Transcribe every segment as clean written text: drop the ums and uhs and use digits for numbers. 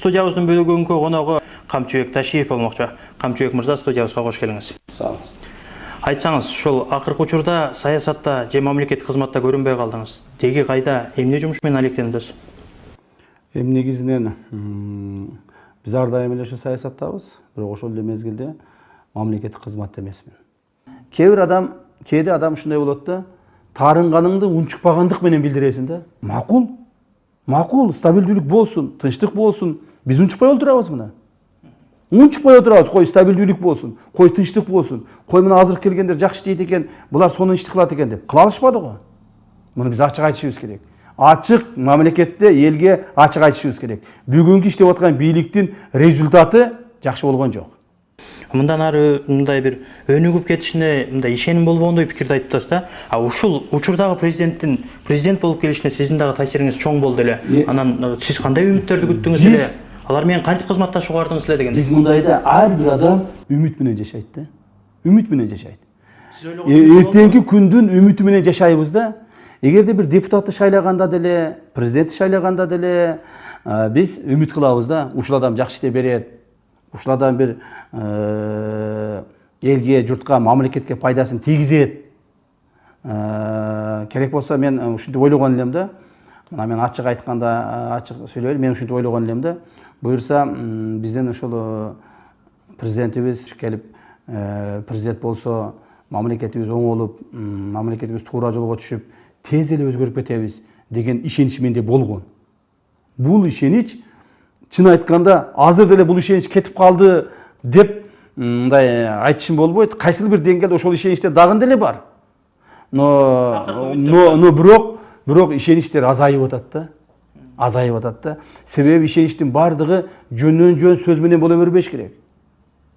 Студиябыздын бүгүнкү коногу Камчыбек Ташиев болмокчу. Камчыбек мырза, студиябызга кош келиңиз. Сау. Айтсаңыз, ушул акыркы учурда саясатта же мамлекеттик кызматта көрүнбөй калдыңыз. Деги кайда эмне жумуш менен алектендиңиз? Негизинен биз ар дайым эле ошо саясаттабыз, бирок ошол эле мезгилде мамлекеттик кызматта эмесмин. Кээде адам ушундай болот да, таарынганыңды унчукпагандык менен билдиресиң да. Макул, стабилдүүлүк болсун, тынчтык болсун. Биз унчукпай отурабыз мына. Унчукпай отурабыз, кой стабилдүүлүк болсун, кой тынчтык болсун. Кой мына азыр келгендер жакшы жейт экен, булар сонун ишти кылат экен деп. Кыла алышпады го. Муну биз ачык айтышыбыз керек. Ачык мамлекетте элге ачык айтышыбыз керек. Бүгүнкү иштеп аткан бийликтин результаты жакшы болгон жок. Мындан ары мындай бир өнүгүп кетишине, мындай ишеним болбогондой пикирди айтып атасыз да. Ушул учурдагы президент болуп келишине сиздин дагы таасириңиз чоң болду эле. Анан сиз кандай үмүттөрдү күттүңүз эле? Алар менен кантип кызматташууга бардыңыз эле деген. Биз мындайда ар бир адам үмүт менен жашайт да. Үмүт менен жашайт. Эртеңки күндүн үмүтү менен жашайбыз да. Эгерде бир депутатты шайлаганда деле, президентти шайлаганда деле биз үмүт кылабыз да. Ушул адам жакшы иштеп берет. Ушул адам бир элге, журтка, мамлекетке пайдасын тийгизет. Керек болсо мен ушинтип ойлогон элем да. Мына мен ачык айтканда, ачык сүйлөйүн, мен ушинтип ойлогон элем да. Буюрса бизден ошол президентибиз келип президент болсо, мамлекетибиз оңолуп, мамлекетибиз туура жолго түшүп, тез эле өзгөрүп кетебиз деген ишенич менде болгон. Бул ишенич чын айтканда азыр деле бул ишенич кетип калды деп мындай айтышым болбойт. Кайсыл бир деңгээлде ошол ишеничтер дагы деле бар. Но бирок ишеничтер азайып атат да. Азайып атат да. Себеби ишеничтин бардыгы жөндөн жөн сөз менен боло бербеш керек.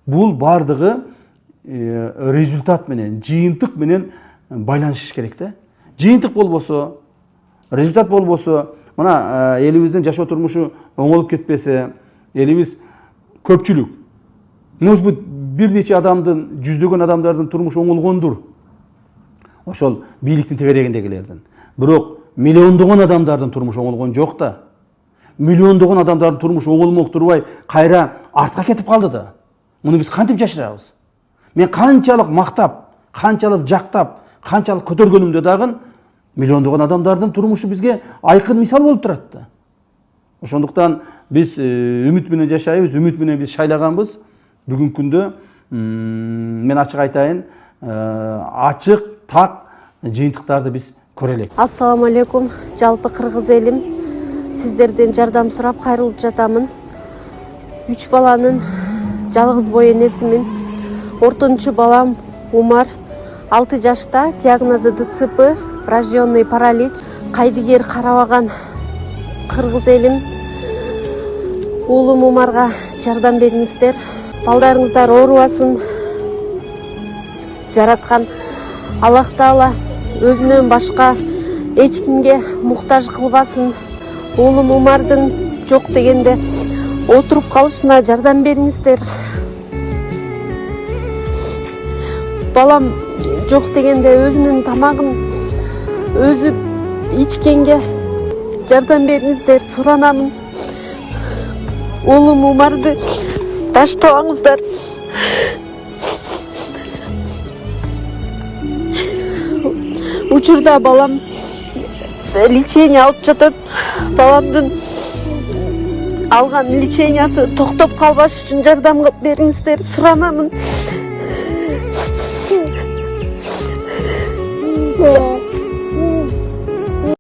Бул бардыгы результат менен, жыйынтык менен байланышыш керек да. Жыйынтык болбосо, результат болбосо, мына элибиздин жашоо турмушу оңолуп кетпесе, элибиз көпчүлүк, может быть, бир нече адамдын, жүздөгөн адамдардын турмушу оңолгондур. Ошол бийликтин тегерегиндегилердин. Бирок миллиондогон адамдардын турмушу оңолгон жок да. Миллиондогон адамдардын турмушу оңолмок турбай, кайра артка кетип калды да. Муну биз кантип жашырабыз? Мен канчалык мактап, канчалык жактап, канчалык көтөргөнүмдө дагы миллиондогон адамдардын турмушу бизге айкын мисал болуп турат да. Ошондуктан биз үмүт менен жашайбыз, үмүт менен биз шайлаганбыз. Бүгүнкү күндө мен ачык айтайын, ачык, так жыйынтыктарды биз көрө элек. Ассаламу алейкум, жалпы кыргыз элим. Сиздерден жардам сурап кайрылып жатамын. 3 баланын жалгыз бой энесимин. Ортончу балам Умар 6 жашта, диагнозу ДЦП, врожденный паралич. Кайдыгер карабаган кыргыз элим. Уулум Умарга жардам бериңиздер. Балдарыңыздар оорубасын. Жараткан Аллах Таала өзүнөн башка эч кимге муктаж кылбасын. Уулум Умардын жок дегенде отуруп калышына жардам бериңиздер. Балам жок дегенде өзүнүн тамагын өзү ичкенге жардам бериңиздер, суранамын. Уулум Умарды таштабаңыздар. Учурда балам лечение алып жатат. Баламдын алган лечениясы токтоп калбаш үчүн жардам бериңиздер, суранамын.